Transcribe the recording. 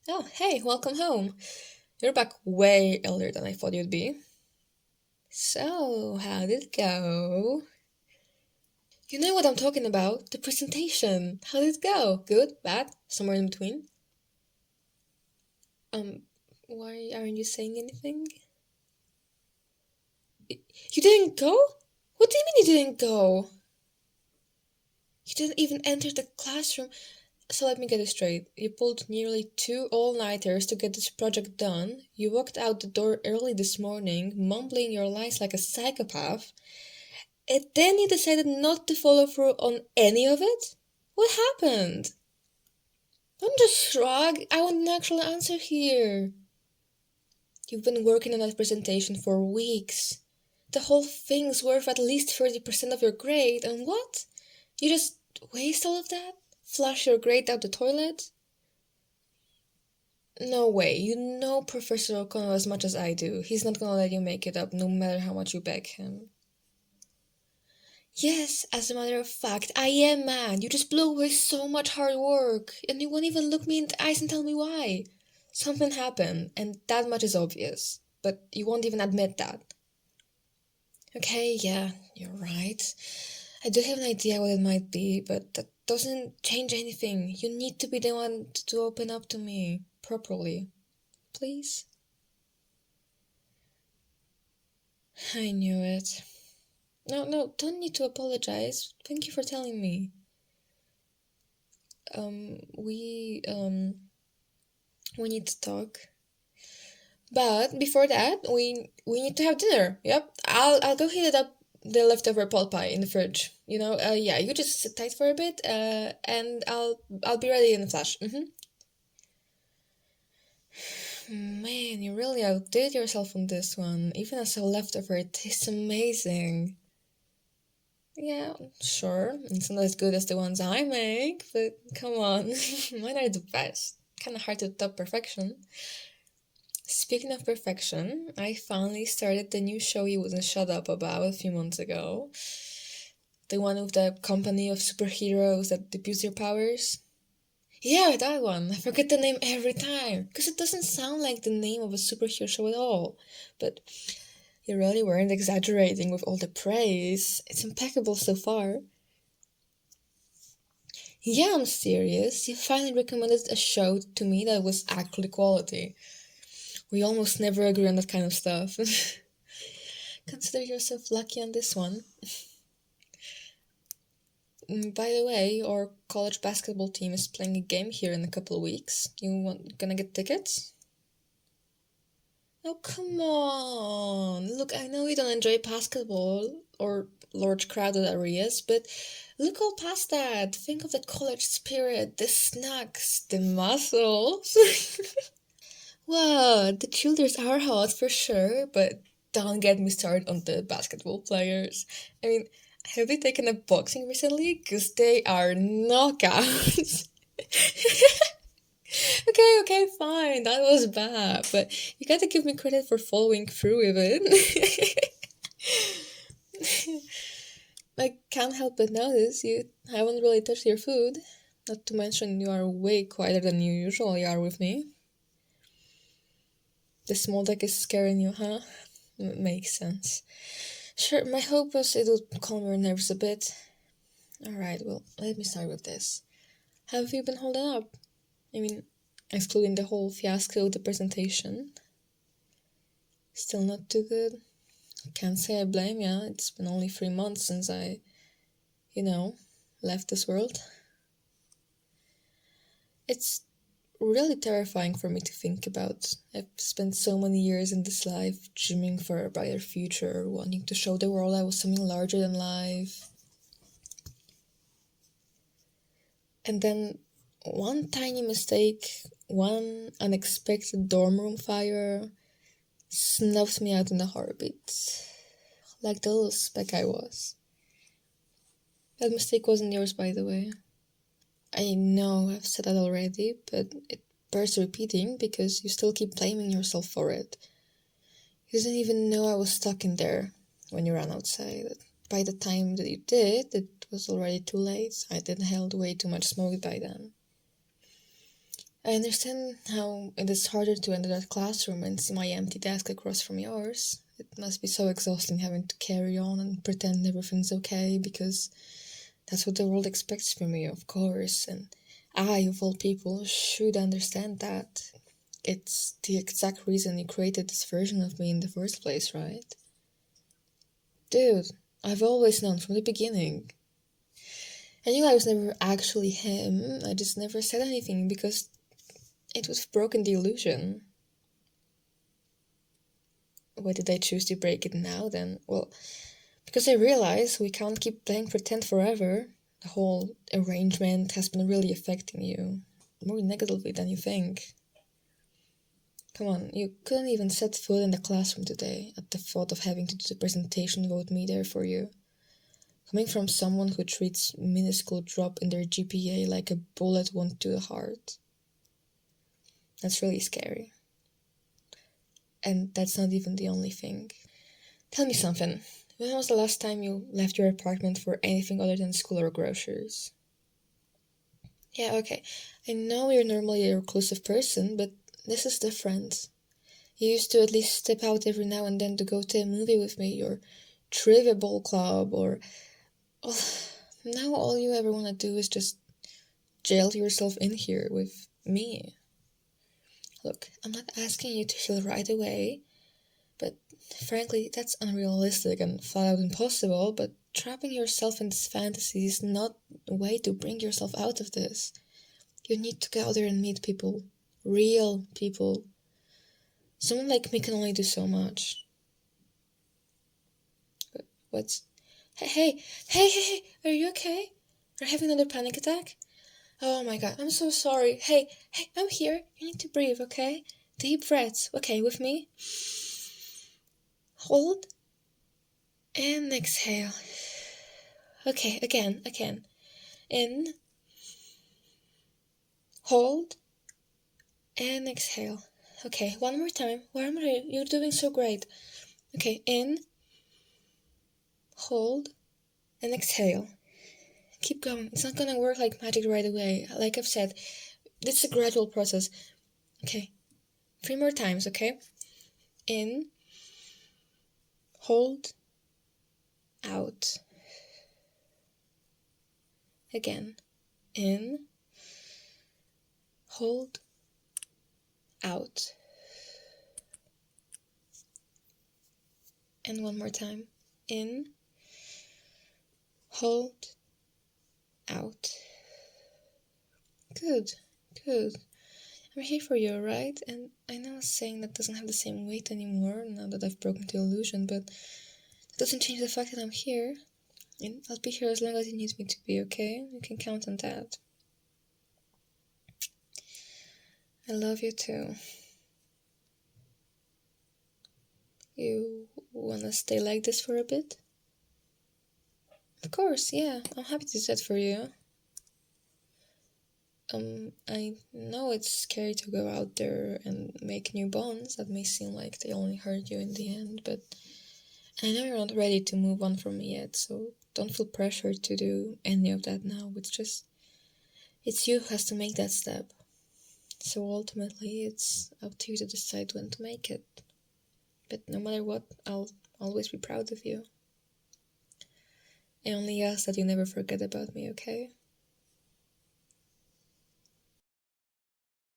Oh, hey, welcome home. You're back way earlier than I thought you'd be. So, how did it go? You know what I'm talking about, the presentation. How did it go? Good? Bad? Somewhere in between? Um, why aren't you saying anything? You didn't go? What do you mean you didn't go? You didn't even enter the classroom. So let me get it straight. You pulled nearly 2 all-nighters to get this project done. You walked out the door early this morning, mumbling your lines like a psychopath. And then you decided not to follow through on any of it? What happened? Don't just shrug. I want an actual answer here. You've been working on that presentation for weeks. The whole thing's worth at least 30% of your grade, and what? You just waste all of that? Flush your grade out the toilet? No way. You know Professor O'Connell as much as I do. He's not gonna let you make it up, no matter how much you beg him. Yes, as a matter of fact, I am mad. You just blew away so much hard work, and you won't even look me in the eyes and tell me why. Something happened, and that much is obvious, but you won't even admit that. Okay, yeah, you're right. I do have an idea what it might be, but that doesn't change anything. You need to be the one to open up to me properly. Please? I knew it. No, don't need to apologize. Thank you for telling me. We need to talk. But before that, we need to have dinner. Yep, I'll go heat it up the leftover pot pie in the fridge. Yeah, you just sit tight for a bit, and I'll be ready in a flash. Man, you really outdid yourself on this one. Even as a leftover, it tastes amazing. Yeah, sure. It's not as good as the ones I make, but come on, mine are the best. Kinda hard to top perfection. Speaking of perfection, I finally started the new show you wouldn't shut up about a few months ago. The one with the company of superheroes that abuse their powers. Yeah, that one. I forget the name every time, because it doesn't sound like the name of a superhero show at all. But you really weren't exaggerating with all the praise. It's impeccable so far. Yeah, I'm serious. You finally recommended a show to me that was actually quality. We almost never agree on that kind of stuff. Consider yourself lucky on this one. By the way, our college basketball team is playing a game here in a couple of weeks. Gonna get tickets? Oh, come on. Look, I know you don't enjoy basketball or large crowded areas, but look all past that. Think of the college spirit, the snacks, the muscles. Well, the cheerleaders are hot for sure, but don't get me started on the basketball players. I mean, have you taken up boxing recently? Because they are knockouts. Okay, fine, that was bad, but you gotta give me credit for following through with it. I can't help but notice you haven't really touched your food. Not to mention you are way quieter than you usually are with me. The small deck is scaring you, huh? Makes sense. Sure, my hope was it would calm your nerves a bit. Alright, well, let me start with this. How have you been holding up? I mean, excluding the whole fiasco of the presentation. Still not too good? Can't say I blame ya. It's been only 3 months since I, left this world. It's really terrifying for me to think about. I've spent so many years in this life dreaming for a brighter future, wanting to show the world I was something larger than life. And then one tiny mistake, one unexpected dorm room fire, snuffed me out in a heartbeat. Like the little speck I was. That mistake wasn't yours, by the way. I know I've said that already, but it bears repeating because you still keep blaming yourself for it. You didn't even know I was stuck in there when you ran outside. By the time that you did, it was already too late. I'd inhaled way too much smoke by then. I understand how it is harder to enter that classroom and see my empty desk across from yours. It must be so exhausting having to carry on and pretend everything's okay, because that's what the world expects from you, of course, and I, of all people, should understand that. It's the exact reason you created this version of me in the first place, right? Dude, I've always known from the beginning. I knew I was never actually him, I just never said anything because it would have broken the illusion. Why did I choose to break it now then? Well, because I realize we can't keep playing pretend forever. The whole arrangement has been really affecting you, more negatively than you think. Come on, you couldn't even set foot in the classroom today at the thought of having to do the presentation without me there for you. Coming from someone who treats minuscule drop in their GPA like a bullet wound to the heart. That's really scary. And that's not even the only thing. Tell me something. When was the last time you left your apartment for anything other than school or groceries? Yeah, okay. I know you're normally a reclusive person, but this is different. You used to at least step out every now and then to go to a movie with me, or trivia bowl club, or... Well, now all you ever want to do is just jail yourself in here with me. Look, I'm not asking you to heal right away, but frankly, that's unrealistic and flat out impossible, but trapping yourself in this fantasy is not a way to bring yourself out of this. You need to go out there and meet people. Real people. Someone like me can only do so much. What's... Hey, are you okay? Are you having another panic attack? Oh my god, I'm so sorry. Hey, I'm here. You need to breathe, okay? Deep breaths. Okay, with me? Hold. And exhale. Okay, again. In. Hold. And exhale. Okay, one more time. You're doing so great. Okay, in. Hold. And exhale. Keep going. It's not gonna work like magic right away. Like I've said, this is a gradual process. Okay, 3 more times, okay? In. Hold. Out. Again. In. Hold. Out. And one more time. In. Hold. Out. Good. I'm here for you, alright? And I know saying that doesn't have the same weight anymore now that I've broken the illusion, but it doesn't change the fact that I'm here. And I'll be here as long as you need me to be, okay? You can count on that. I love you too. You wanna stay like this for a bit? Of course, yeah. I'm happy to do that for you. I know it's scary to go out there and make new bonds that may seem like they only hurt you in the end, but I know you're not ready to move on from me yet, so don't feel pressured to do any of that now. It's you who has to make that step. So ultimately, it's up to you to decide when to make it. But no matter what, I'll always be proud of you. I only ask that you never forget about me, okay?